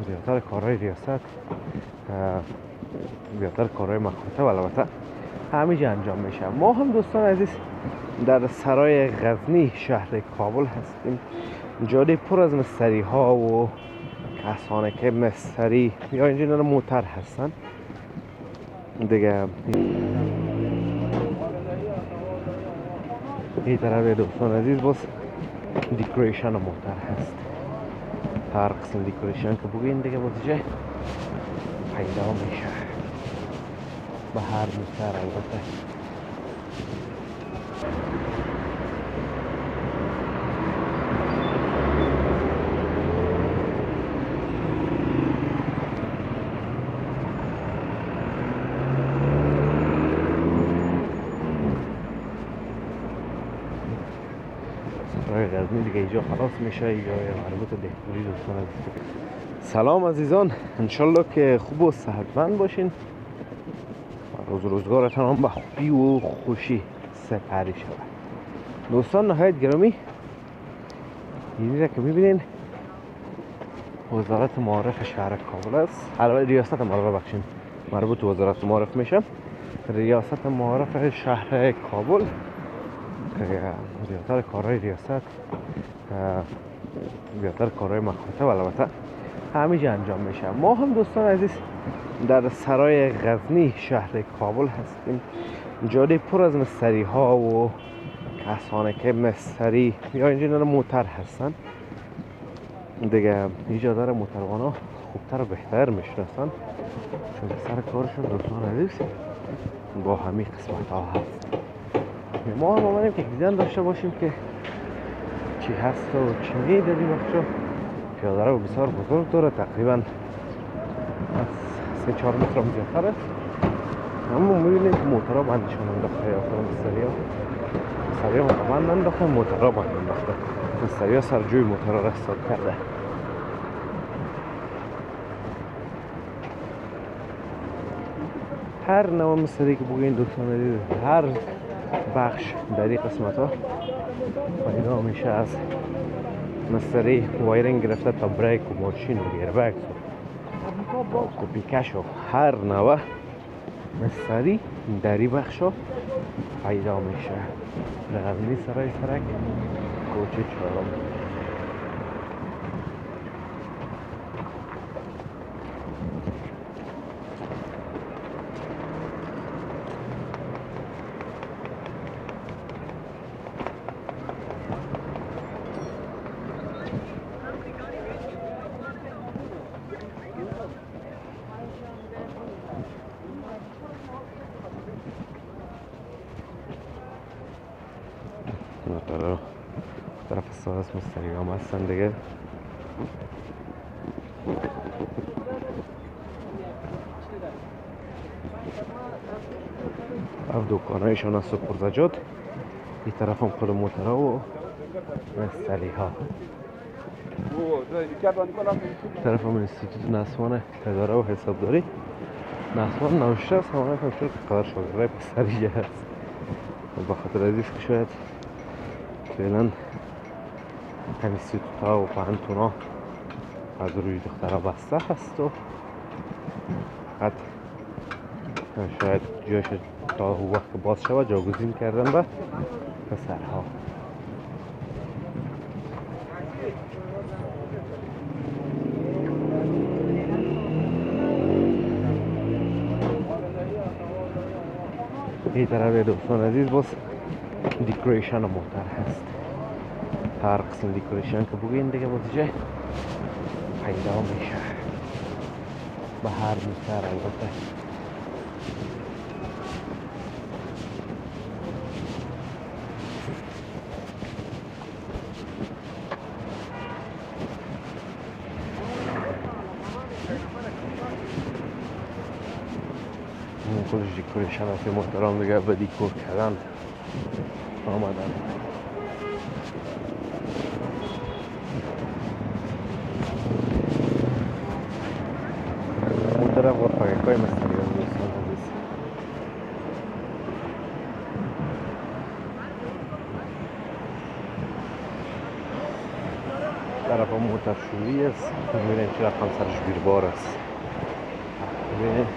زیادتر کارهای ریاست، زیادتر کارهای مخاطب البته همینجا انجام میشه. ما هم دوستان عزیز در سرای غزنی شهر کابل هستیم. جاده پر از مستری ها و کسانی که مستری یا انجینر موتر هستن دیگه. این طرف دوستان عزیز باز دیکوریشن موتر هست. هر قسم دیکوریشن که بگین دیگه باز جه پیدا میشه به هر موتر البته. غزنی دیگه اینجا خلاص میشه، اینجا مربوط به بهبودی دوستان عزیز. سلام عزیزان، انشالله که خوب و صحتمند باشین. روز روزگارتان هم به خوبی و خوشی سپری شود. دوستان نهایت گرامی، اینی را که میبینین وزارت معارف شهر کابل است. البته ریاست معارف بخشین مربوط به وزارت معارف میشه. ریاست معارف شهر کابل زیادتر کارهای ریاست، زیادتر کارهای مخاطب البته همینجا انجام میشه. ما هم دوستان عزیز در سرای غزنی شهر کابل هستیم. جاده پر از مستری ها و کسانی که مستری یا انجینر موتر هستن دیگه. این جاده را موتروانا خوبتر و بهتر میشناسن چون سر کارشون دوستان عزیز با همین قسمت ها هست. ما هم آمدیم که دیدن داشته باشیم که چی هست و چی نی. در این بخشا پیاده رو بسیار بزرگ داره، تقریبا از 3-4 متر هم زیادتر است. اما میبینید که موترها بندشان انداخته یا مستری ها بند انداخته، موترها بند انداخته. مستری ها سرجوی موترها را استاد کرده. هر نوع مستری که بگین دوستان عزیز، هر بخش در این قسمت ها پیدا میشه. از مستری وایرینگ گرفته تا بریک و ماشین و گیربکس و پیکش و هر نوع مستری در این بخش ها پیدا میشه. غزنی سرای سرک کوچه چهارم. طرف ساز مستری هم هستن دیگه. اف دوکانایشون از سپرزجات. این طرف هم خود موترها و مستری ها. طرف هم انستیتوت نسوان تجاره و حسابداری. نسوان نوشته است همانه که قدر شاگرده پسریجه هست. بخاطر عزیز که شاید فعلا انستیتوت ها و پانتون ها از روی دخترها بسته هست و حتی شاید جاش تا وقت باز شود جاگزین کردن به پسرها. این طرف دوستان عزیز باز دیکوریشن موتر هست. هر قسم دیکوریشن که بگین دیگه باز جه پیدا میشه به هر موتر البته. خودش دیکوریشن هستی محترام دیگه به دیکور کردن آمدن. اون طرف غرفه های مستری هم دوستان عزیز. طرف موتر موترشویی است. میبینیم چه رقم سرش بیربار است. ببینید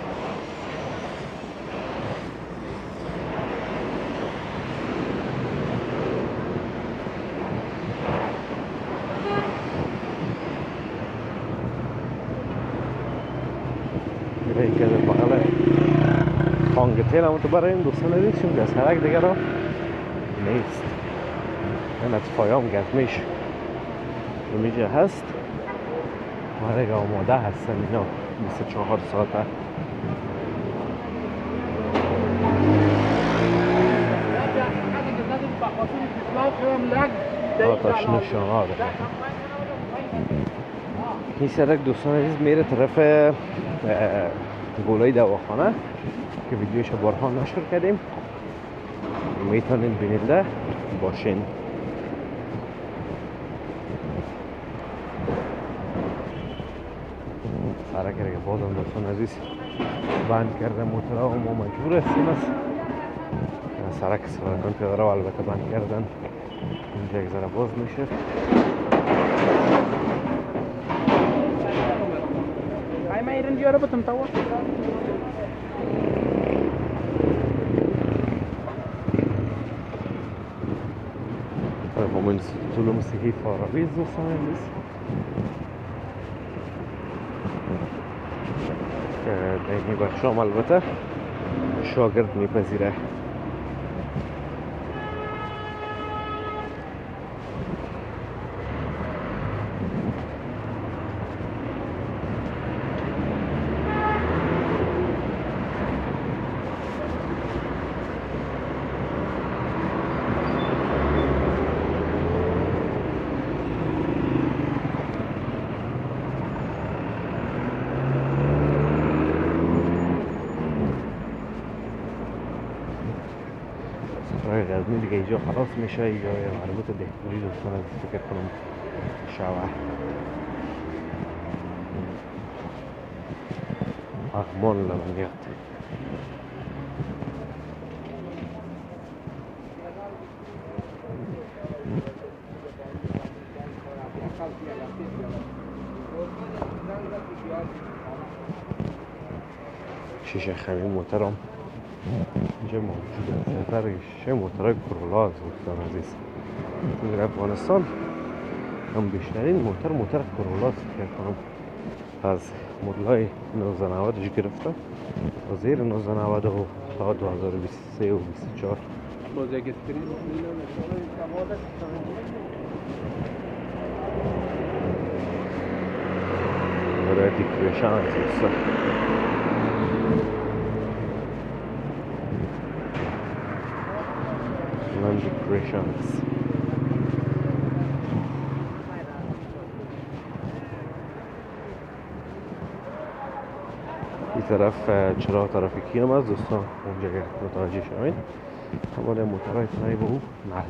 این که در بغل خانگتین هم تو برای این دوستان ندید چون گزهرک دیگر را نیست. این از فایام گزمیش اینجا هست و دیگه آماده هستن اینا 24 ساعته. آتش نشان داره. این سرک دوستان عزیز میره طرف گولای دواخانه که ویدیوش بارها نشر کردیم، میتونین بیننده باشین. سرک که بازم دوستان عزیز بند کرده موترها و ما مجبور هستیم از سرک سرکان پیاده رو البته بند کردن. اینجا یک ذره باز میشه. ما ایران بیاره بتم تو همون طول موسیقی فارابی دوستان عزیز که در این بخشام البته شاگرد میپذیره. رای غزنی دیگه اینجا خلاص میشه. اینجا مربوط به بهبودی دوستان از فکر کنم شوه اغمال لبنیات. شیشه خمی محترم اینجا موجود است. نظرش موترهای کرولا است دوستان عزیز. در افغانستان هم بیشترین موتر کرولا است که کنم از مدل‌های 1990 گرفته و زیر 1990 و تا 2023 و 24 باز یک اسکرین برای دیکریشن است. Decorations. این طرف چراغ ترافیکی هم از دوستان اونجا که متوجه شوین همه موترهای تنهایی به او نداره.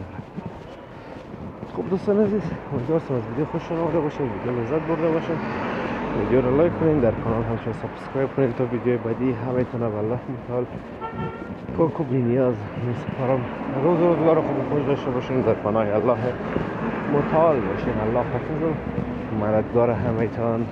خب دوستان عزیز امیدوارم از ویدیو خوش آمده باشه، ویدیو لذت برده باشه. ویدیو رو لایک کنین، در کانال همچنین سابسکرایب کنین تا ویدیو بعدی همیتون والله متعال پاک و بی‌نیاز میسپارم. روزگار خوب و خوش داشته باشین، در پناه الله متعال باشین. الله حافظ و مددگار همیتان.